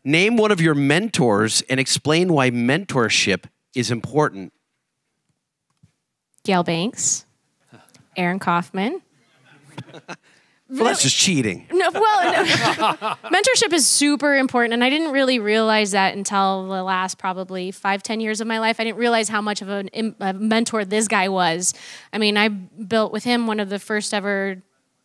Name one of your mentors and explain why mentorship is important. Gale Banks, Aaron Kaufman. Well, that's just cheating. No, mentorship is super important, and I didn't really realize that until the last probably 5-10 years of my life. I didn't realize how much of a mentor this guy was. I mean, I built with him one of the first ever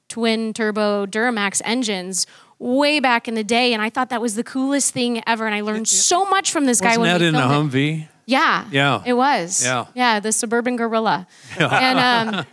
twin turbo Duramax engines way back in the day, and I thought that was the coolest thing ever, and I learned so much from this guy. Wasn't that in a Humvee? Yeah. Yeah. It was. Yeah. Yeah, the Suburban Gorilla. And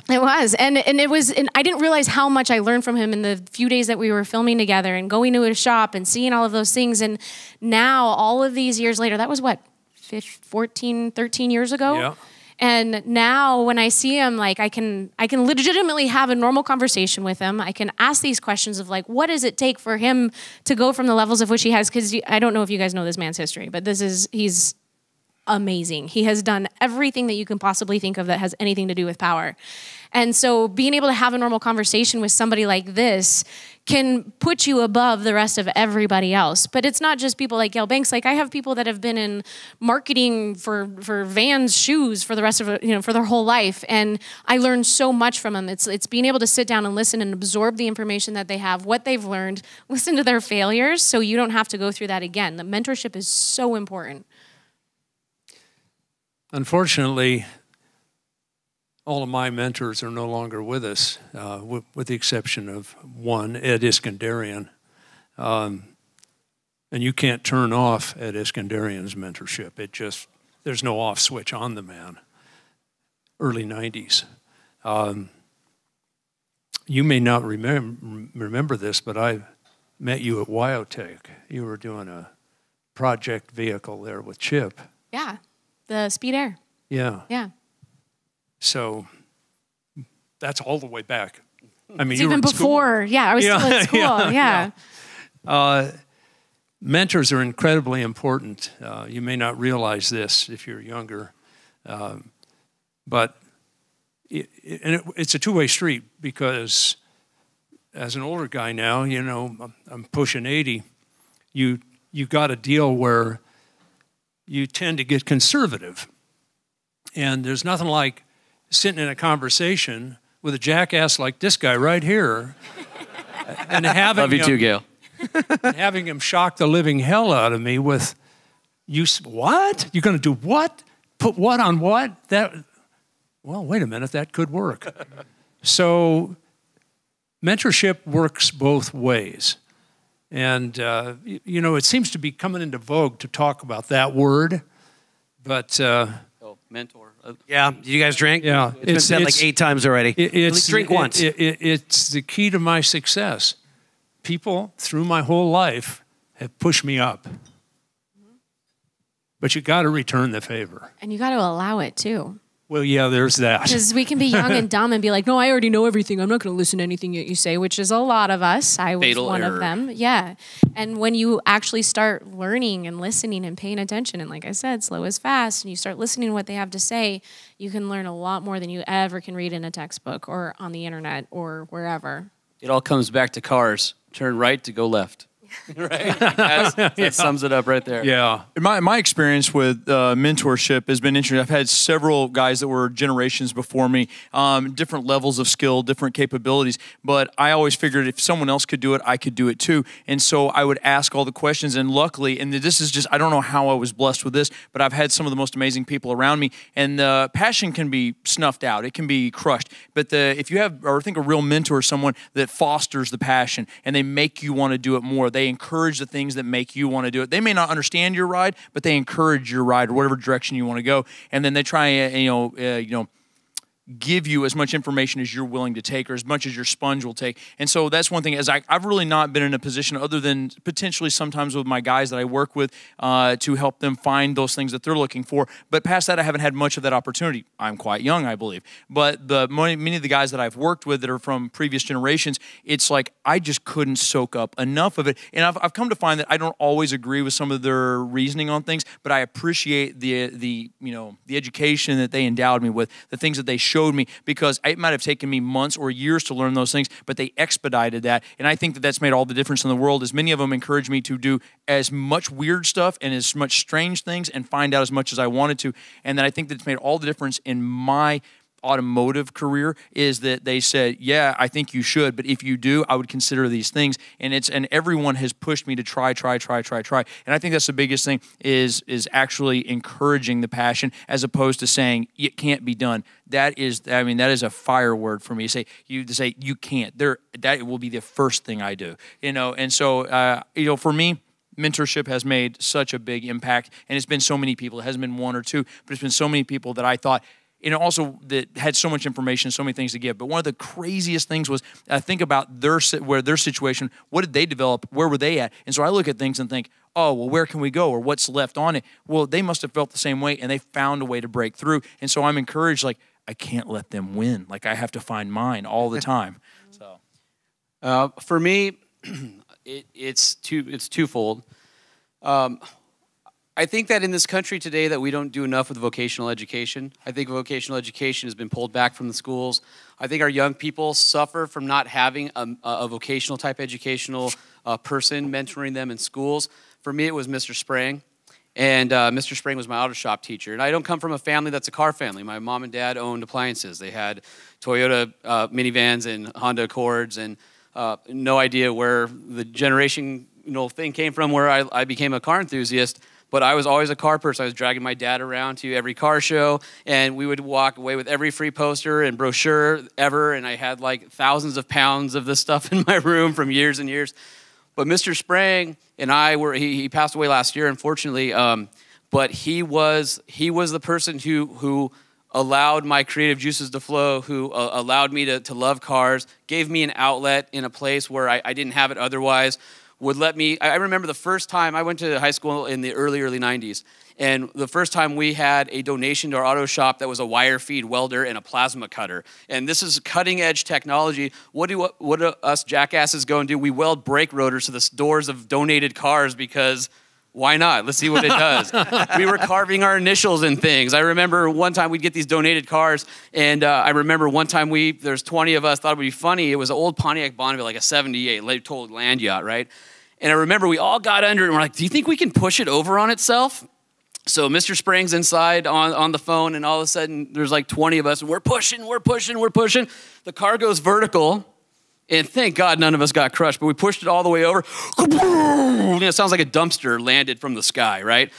it was. And it was, and I didn't realize how much I learned from him in the few days that we were filming together and going to his shop and seeing all of those things. And now, all of these years later, that was what, 14, 13 years ago? Yeah. And now when I see him, like I can legitimately have a normal conversation with him. I can ask these questions of like, what does it take for him to go from the levels of which he has? Because I don't know if you guys know this man's history, but he's amazing. He has done everything that you can possibly think of that has anything to do with power. And so being able to have a normal conversation with somebody like this can put you above the rest of everybody else. But it's not just people like Gale Banks. Like I have people that have been in marketing for Vans shoes for the rest of for their whole life, and I learned so much from them. It's being able to sit down and listen and absorb the information that they have, what they've learned, listen to their failures, so you don't have to go through that again. The mentorship is so important. Unfortunately, all of my mentors are no longer with us, with the exception of one, Ed Iskandarian. And you can't turn off Ed Iskandarian's mentorship. There's no off switch on the man. Early 90s. You may not remember this, but I met you at Wyotech. You were doing a project vehicle there with Chip. Yeah. The Speed Air. Yeah. Yeah. So that's all the way back. I mean, it's even before. School. Yeah, I was still at school. Yeah. Mentors are incredibly important. You may not realize this if you're younger, but it's a two-way street, because as an older guy now, I'm pushing 80. You got a deal where you tend to get conservative. And there's nothing like sitting in a conversation with a jackass like this guy right here and having Love you too, Gale. having him shock the living hell out of me with, what? You're going to do what? Put what on what? Well, wait a minute, that could work. So mentorship works both ways. And, it seems to be coming into vogue to talk about that word, but... mentor. Yeah, did you guys drink? Yeah. It's been said like 8 times already. At least drink once. It's the key to my success. People, through my whole life, have pushed me up. But you got to return the favor. And you got to allow it, too. Well, yeah, there's that. Because we can be young and dumb and be like, no, I already know everything. I'm not going to listen to anything that you say, which is a lot of us. I was Fatal one error. of them. Yeah. And when you actually start learning and listening and paying attention, and like I said, slow is fast, and you start listening to what they have to say, you can learn a lot more than you ever can read in a textbook or on the internet or wherever. It all comes back to cars. Turn right to go left. Right? That sums it up right there. Yeah. My experience with mentorship has been interesting. I've had several guys that were generations before me, different levels of skill, different capabilities, but I always figured if someone else could do it, I could do it too. And so I would ask all the questions, and luckily, and this is just, I don't know how I was blessed with this, but I've had some of the most amazing people around me, and the passion can be snuffed out. It can be crushed. But if you have, or think a real mentor is someone that fosters the passion, and they make you want to do it more. They encourage the things that make you want to do it. They may not understand your ride, but they encourage your ride, or whatever direction you want to go. And then they try, give you as much information as you're willing to take, or as much as your sponge will take. And so that's one thing, is I've really not been in a position, other than potentially sometimes with my guys that I work with, to help them find those things that they're looking for. But past that, I haven't had much of that opportunity. I'm quite young, I believe. But many of the guys that I've worked with that are from previous generations, it's like I just couldn't soak up enough of it. And I've come to find that I don't always agree with some of their reasoning on things, but I appreciate the education that they endowed me with, the things that they showed showed me, because it might have taken me months or years to learn those things, but they expedited that. And I think that that's made all the difference in the world. As many of them encouraged me to do as much weird stuff and as much strange things and find out as much as I wanted to. And then I think that it's made all the difference in my automotive career, is that they said, yeah, I think you should, but if you do, I would consider these things. And everyone has pushed me to try. And I think that's the biggest thing, is actually encouraging the passion, as opposed to saying it can't be done. That is a fire word for me. To say you can't. That will be the first thing I do. And so for me, mentorship has made such a big impact, and it's been so many people. It hasn't been one or two, but it's been so many people that I thought, also that had so much information, so many things to give. But one of the craziest things was, think about their situation. What did they develop? Where were they at? And so I look at things and think, oh, well, where can we go? Or what's left on it? Well, they must have felt the same way, and they found a way to break through. And so I'm encouraged, I can't let them win. I have to find mine all the time. So, for me, it's twofold. I think that in this country today that we don't do enough with vocational education. I think vocational education has been pulled back from the schools. I think our young people suffer from not having a vocational type educational person mentoring them in schools. For me, it was Mr. Sprang. And Mr. Sprang was my auto shop teacher. And I don't come from a family that's a car family. My mom and dad owned appliances. They had Toyota minivans and Honda Accords, and no idea where the generation thing came from where I became a car enthusiast. But I was always a car person. I was dragging my dad around to every car show, and we would walk away with every free poster and brochure ever, and I had thousands of pounds of this stuff in my room from years and years. But Mr. Sprang and I he passed away last year, unfortunately, but he was the person who allowed my creative juices to flow, who allowed me to love cars, gave me an outlet in a place where I didn't have it otherwise. Would let me, I remember the first time, I went to high school in the early 90s, and the first time we had a donation to our auto shop that was a wire feed welder and a plasma cutter. And this is cutting edge technology. What do us jackasses go and do? We weld brake rotors to the doors of donated cars, because why not? Let's see what it does. We were carving our initials in things. I remember one time we'd get these donated cars, and I remember one time there's 20 of us, thought it would be funny. It was an old Pontiac Bonneville, a 78, total land yacht, right? And I remember we all got under it, and we're like, do you think we can push it over on itself? So Mr. Sprang's inside on the phone, and all of a sudden there's 20 of us, and we're pushing. The car goes vertical. And thank God none of us got crushed, but we pushed it all the way over. It sounds like a dumpster landed from the sky, right?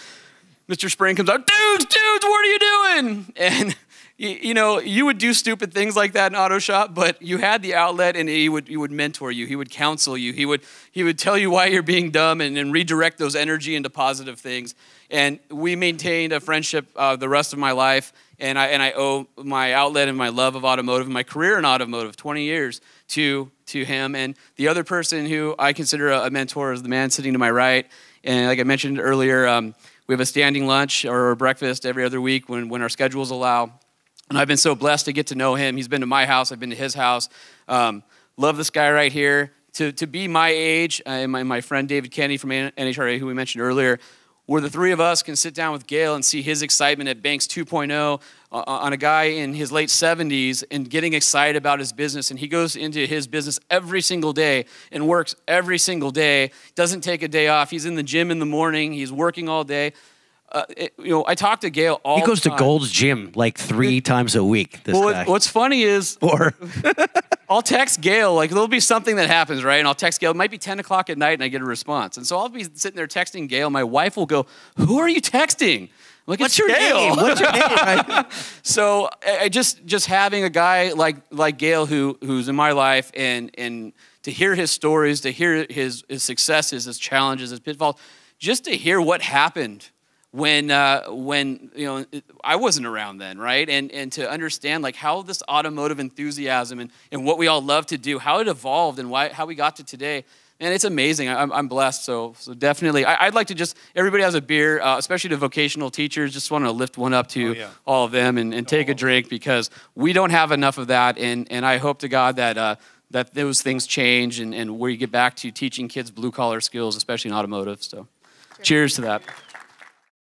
Mr. Sprang comes out, dudes, what are you doing? And you would do stupid things like that in auto shop, but you had the outlet, and he would mentor you. He would counsel you. He would tell you why you're being dumb, and redirect those energy into positive things. And we maintained a friendship the rest of my life. And I owe my outlet and my love of automotive and my career in automotive, 20 years, to him. And the other person who I consider a mentor is the man sitting to my right. And like I mentioned earlier, we have a standing lunch or breakfast every other week when our schedules allow. And I've been so blessed to get to know him. He's been to my house. I've been to his house. Love this guy right here. To be my age, and my friend David Kennedy from NHRA, who we mentioned earlier, where the three of us can sit down with Gale and see his excitement at Banks 2.0 on a guy in his late 70s and getting excited about his business. And he goes into his business every single day and works every single day, doesn't take a day off. He's in the gym in the morning. He's working all day. I talk to Gale all the time. He goes to Gold's Gym 3 times a week, this guy. What's funny is... I'll text Gale, there'll be something that happens, right? And I'll text Gale, it might be 10 o'clock at night, and I get a response. And so I'll be sitting there texting Gale. My wife will go, who are you texting? I'm like, What's your name? What's your name? So I just having a guy like Gale who's in my life, and to hear his stories, to hear his successes, his challenges, his pitfalls, just to hear what happened when I wasn't around then, right? And to understand how this automotive enthusiasm and what we all love to do, how it evolved and how we got to today. And it's amazing. I'm blessed. So definitely, I'd like to everybody has a beer, especially to vocational teachers. Just want to lift one up to all of them and take a drink, because we don't have enough of that. And I hope to God that those things change and where you get back to teaching kids blue collar skills, especially in automotive. So cheers to that.